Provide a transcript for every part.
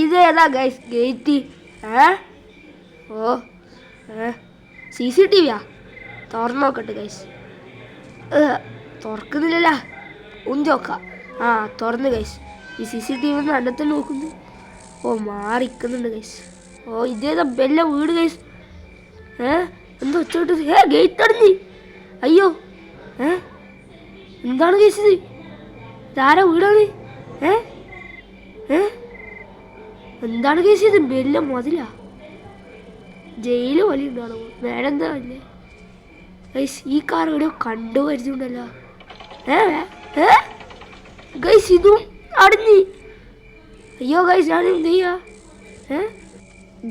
ഇതേതാ guys gate? ഓ CCTV തുറന്നു നോക്കട്ടെ ഗൈസ്. തുറക്കുന്നില്ലല്ല. ഉഞ്ചോക്കാം. തുറന്ന് ഗൈസ്. ഈ CCTV അന്നത്തെ നോക്കുന്നു. ഓ മാറിക്കുന്നുണ്ട് ഗൈസ്. ഓ ഇതേതാ വല്ല വീട് ഗൈസ്? എന്തോ ഒച്ചോട്ട് ഗേറ്റ് അടഞ്ഞ്. അയ്യോ എന്താണ് ഗൈസ് ഇത്? ഇതാരാ വീടാണ്? എന്താണ് കേസ് ഇത്? ബെല്ല മതിലാ? ജയില് പോലെ ഉണ്ടാണോ? വേറെന്താ അല്ലേ ഗൈസ്? ഈ കാർ എവിടെയോ കണ്ടു പരിചയമുണ്ടല്ലോ. ഗൈസ് ഇതും അടഞ്ഞ്. അയ്യോ ഗൈസ് ഞാൻ എന്ത് ചെയ്യാ?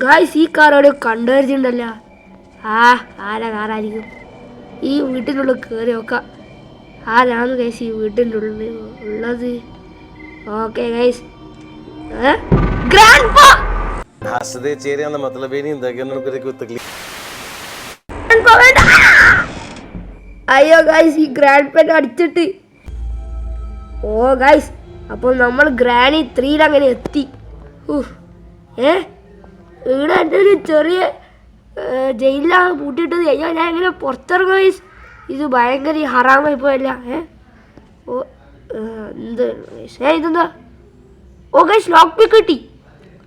ഗൈസ് ഈ കാർ എവിടെയോ കണ്ടു പരിചയമുണ്ടല്ലോ. ആരാ കാറായിരിക്കും? ഈ വീട്ടിനുള്ളിൽ കയറി നോക്കാം. ആരാണ് ഗൈസ് ഈ വീട്ടിൻ്റെ ഉള്ളിൽ ഉള്ളത്? Okay guys. ग्रैंडपा हंसदे चेहरे का मतलब ये नहीं होता कि उन्होंने कोई तकलीफ. അയ്യോ ഗൈസ് ഈ ഗ്രാൻഡ്പേനെ അടിച്ചിട്ട്. ഓ ഗൈസ് അപ്പോൾ നമ്മൾ ഗ്രാനി 3 അങ്ങനെ എത്തി. ഇവിടെ എൻ്റെ ഒരു ചെറിയ ജയിലിലാണ് പൂട്ടിയിട്ടത്. അയ്യോ ഞാൻ എങ്ങനെ പുറത്തിറങ്ങും ഗൈസ്? ഇത് ഭയങ്കര ഹറാമായി പോയല്ല. ഓ എന്ത് ഇതെന്താ? ഓ ഗൈസ് ലോക്ക് പിക്ക് കിട്ടി.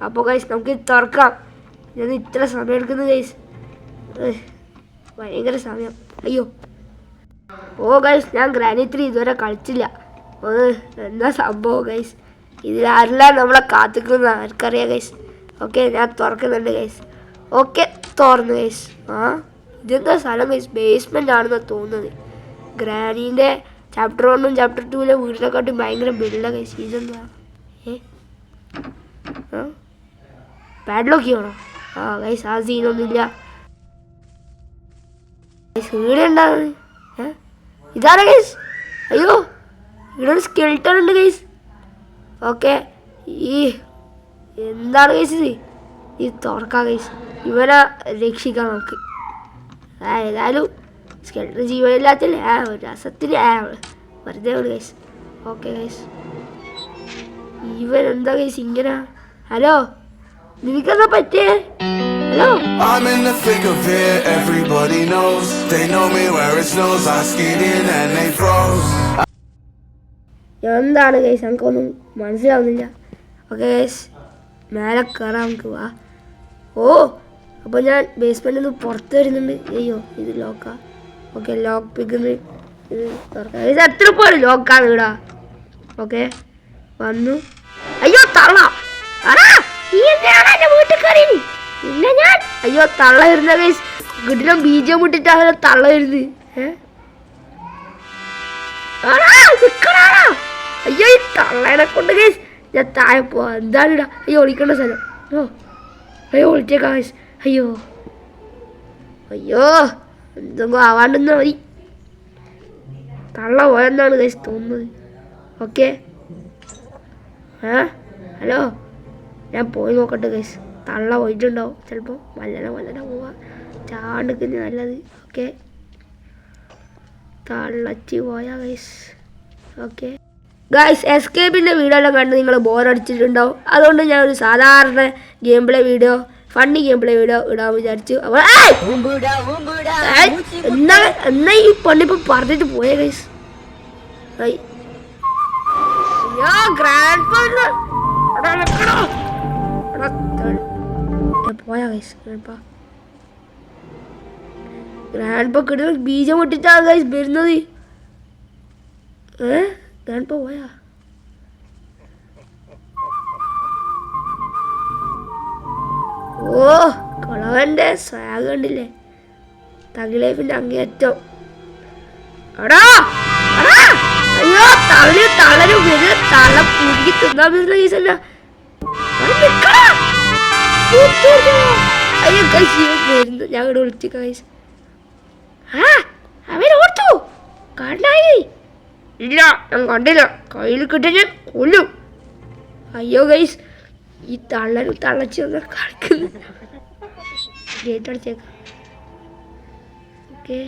അപ്പോൾ ഗൈസ് നമുക്ക് തുറക്കാം. ഞാൻ ഇത്ര സമയം എടുക്കുന്നു ഗൈസ്. ഭയങ്കര സമയം. അയ്യോ ഓ ഗൈസ് ഞാൻ ഗ്രാനി 3 ഇതുവരെ കളിച്ചില്ല. എന്താ സംഭവം ഗൈസ്? ഇതിലാരെല്ലാം നമ്മളെ കാത്തിക്കുന്ന ആർക്കറിയാം ഗൈസ്. ഓക്കെ ഞാൻ തുറക്കുന്നുണ്ട് ഗൈസ്. ഓക്കെ തുറന്നു ഗൈസ്. ഇതെന്താ സ്ഥലം ഗൈസ്? ബേസ്മെൻ്റ് ആണെന്ന് തോന്നുന്നത്. ഗ്രാനീൻ്റെ ചാപ്റ്റർ 1 ചാപ്റ്റർ 2 വീട്ടിനെക്കാട്ടി ഭയങ്കര ബിൽഡാ ഗൈസ്. ഇതെന്താ? പാഡ്ലോക്ക് ചെയ്യണോ? ഗൈസ് ആ സീനൊന്നുമില്ല. ഇവിടെ ഉണ്ടാകുന്നത് ഇതാണ് ഗൈസ്. അയ്യോ ഇവിടെ ഒരു സ്കെൽട്ടൺ ഉണ്ട് ഗൈസ്. ഓക്കെ ഈ എന്താണ് ഗൈസ് ഇത്? ഇത് തുറക്കാം ഗൈസ്. ഇവനെ രക്ഷിക്കാം നമുക്ക്. ഏതായാലും സ്കെൽട്ടൺ ജീവനില്ലാത്തല്ലേ ഒരു രസത്തിന് വെറുതെ ഉണ്ട് ഗൈസ്. ഓക്കെ ഗൈസ് ഇവൻ എന്താ ഗൈസ് ഇങ്ങനെ? ഹലോ നിനക്കെന്താ പറ്റിയേ? Hello I'm in the thick of it, everybody knows. They know me where it snows. I skied in and they froze. എന്താണ് ഗൈസ്? നമുക്കൊന്നും മനസ്സിലാവുന്നില്ല. ഓക്കെ ഗൈസ് മേലെ കയറാം നമുക്ക്. വാ. ഓ അപ്പോൾ ഞാൻ ബേസ്മെൻറ്റിൽ നിന്ന് പുറത്ത് വരുന്നുണ്ട്. അയ്യോ ഇത് ലോക്കാ. ഓക്കെ ലോക്ക് പിക്കുന്നത് ഇത് തുറക്കാം. ഇത് എത്ര പോലെ ലോക്കാണ് ഇടാ. ഓക്കെ വന്നു. അയ്യോ തള്ള വീട്ടിൽ കയറി. പിന്നെ ഞാൻ അയ്യോ തള്ള വരുന്ന ഗൈസ്. വീട്ടിലെ ബീജം മുട്ടിട്ടാണ് തള്ള വരുന്നത്. അയ്യോ ഈ തള്ളേനെ കൊണ്ട് ഗൈസ് ഞാൻ താഴെ പോവാ. എന്താണ് ഇടാ? അയ്യോ ഒളിക്കേണ്ട സ്ഥലം. അയ്യോ ഒളിച്ചേക്കാം ഗൈസ്. അയ്യോ എന്തെങ്കിലും ആവാണ്ടെന്നാ മതി. തള്ള പോയെന്നാണ് ഗൈസ് തോന്നുന്നത്. ഓക്കെ ഹലോ ഞാൻ പോയി നോക്കട്ടെ ഗൈസ്. തള്ള പോയിട്ടുണ്ടാവും ചിലപ്പോൾ. വല്ലന പോവാ. ചാണ്ടിക്കുന്ന നല്ലത്. ഓക്കെ തള്ളച്ചി പോയാ ഗൈസ്. ഓക്കെ ഗൈസ് എസ്കേപ്പിൻ്റെ വീഡിയോ എല്ലാം കണ്ട് നിങ്ങൾ ബോറടിച്ചിട്ടുണ്ടാവും. അതുകൊണ്ട് ഞാൻ ഒരു സാധാരണ game play video funny game play video ഇടാൻ വിചാരിച്ചു. അപ്പോൾ എന്നാ ഈ പെണ്ണിപ്പോൾ പറഞ്ഞിട്ട് പോയേ ഗൈസ്. പോയാ ഗൈസ്. ഗ്രാൻഡ്പ കിട്ടുന്ന ബീജം പൊട്ടിട്ടാണ് ഗൈസ് വരുന്നത്. ഗ്രാൻഡ്പ പോയാ? ഓ കളവൻ്റെ സ്വാഗ് കണ്ടില്ലേ? തഗ് ലൈഫിൻ്റെ അങ്ങേയറ്റം. അയ്യോ തളരും വരും. തള്ള പുരുകി തിന്നാൻ പറ്റുന്ന കേസല്ല. അയ്യോ ഗൈസ് വരുന്നു. ഞാൻ ഇവിടെ വിളിച്ചു ഗൈസ്. അവൻ ഓർത്തു കണ്ടായി? ഇല്ല ഞാൻ കണ്ടില്ല. കയ്യിൽ കിട്ടിയ ഞാൻ കൊല്ലും. അയ്യോ ഗൈസ് ഈ തള്ളനും തള്ളച്ചി ഒന്ന് കളിക്കുന്നു. ഗേറ്റ് അടിച്ചേക്കാം. ഓക്കെ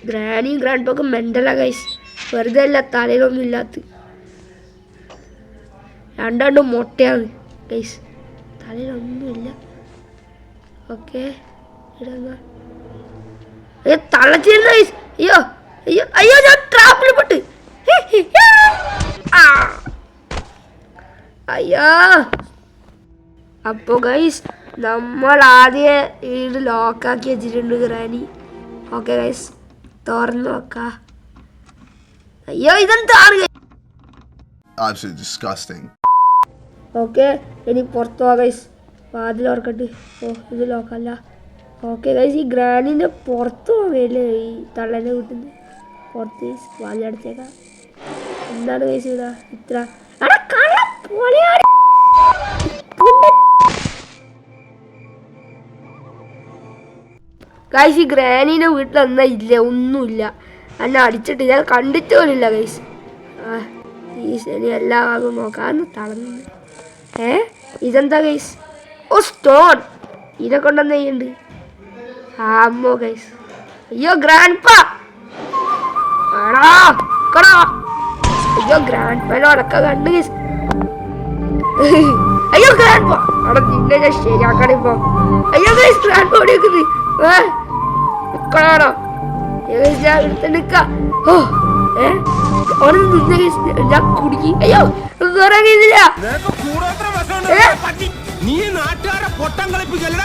ഗ്രാനിയും ഗ്രാൻഡ്പൊക്കെ മെൻ്റലാ ഗൈസ്. വെറുതെ അല്ല തലയിലൊന്നും ഇല്ലാത്ത. രണ്ടും മൊട്ടയാണ്. ഗൈസ് തലയിലൊന്നുമില്ല. ഓക്കെ ഇടങ്ങ അയ്യോ തളച്ചിരുന്ന ഗൈസ്. അയ്യോ അയ്യോ അയ്യോ ഞാൻ ട്രാപ്പിൽ പെട്ട്. അയ്യോ അപ്പോൾ ഗൈസ് നമ്മൾ ആദ്യം വീട് ലോക്കാക്കി വെച്ചിട്ടുണ്ട് ഗ്രാനി. ഓക്കെ ഗൈസ് തുറന്നു നോക്കാം. അയ്യോ ഇതെന്താണ്? Absolutely disgusting. ഓക്കെ ഇനി പുറത്തു പോവാം ഗൈസ്. വാതിൽ ഓർക്കട്ട്. ഓ ഇത് ലോക്കല്ല. ഓക്കെ ഗൈസ് ഈ ഗ്രാനിൻ്റെ പുറത്ത് പോകല്ലേ ഈ തള്ളേൻ്റെ വീട്ടിൽ നിന്ന് പുറത്ത് ഗൈസ് വാതിലടച്ചേക്കാം. എന്താണ് ഗൈസ് ഇതാ ഇത്ര ഗൈസ് ഈ ഗ്രാനീൻ്റെ വീട്ടിൽ എന്നാ ഇല്ല ഒന്നുമില്ല. എന്നെ അടിച്ചിട്ട് ഞാൻ കണ്ടിട്ട് പോലില്ല ഗൈസ്. ഈ ശനി എല്ലാ ഭാഗവും നോക്കാന്ന് തളർന്നു. ഇതെന്താ ഗൈസ്? ഓ സ്റ്റോൺ ഇതിനെ കൊണ്ടെന്താ ചെയ്യുന്നുണ്ട്? ആമ്മോ ഗൈസ്. അയ്യോ ഗ്രാൻഡ് പാ അയ്യോ ഗ്രാൻഡ് പാനോടൊക്കെ കണ്ട് ഗൈസ്. അയ്യോ ഗ്രാൻഡ് പാ അവിടെ നിന്നെ ഞാൻ ശരിയാക്കണിപ്പോ. അയ്യോ ഗൈസ് ഗ്രാൻഡ് പാ ഓടിയേക്കുന്നത് നിക്കണോ? ഞാൻ എടുത്ത് നിക്കാം. ഓ അവിടെ നിന്ന് ഞാൻ കുടുങ്ങി. അയ്യോ വേറെ ഇതില്ല. നീ നാട്ടുകാരെ പൊട്ടം കളിപ്പിക്കല്ല.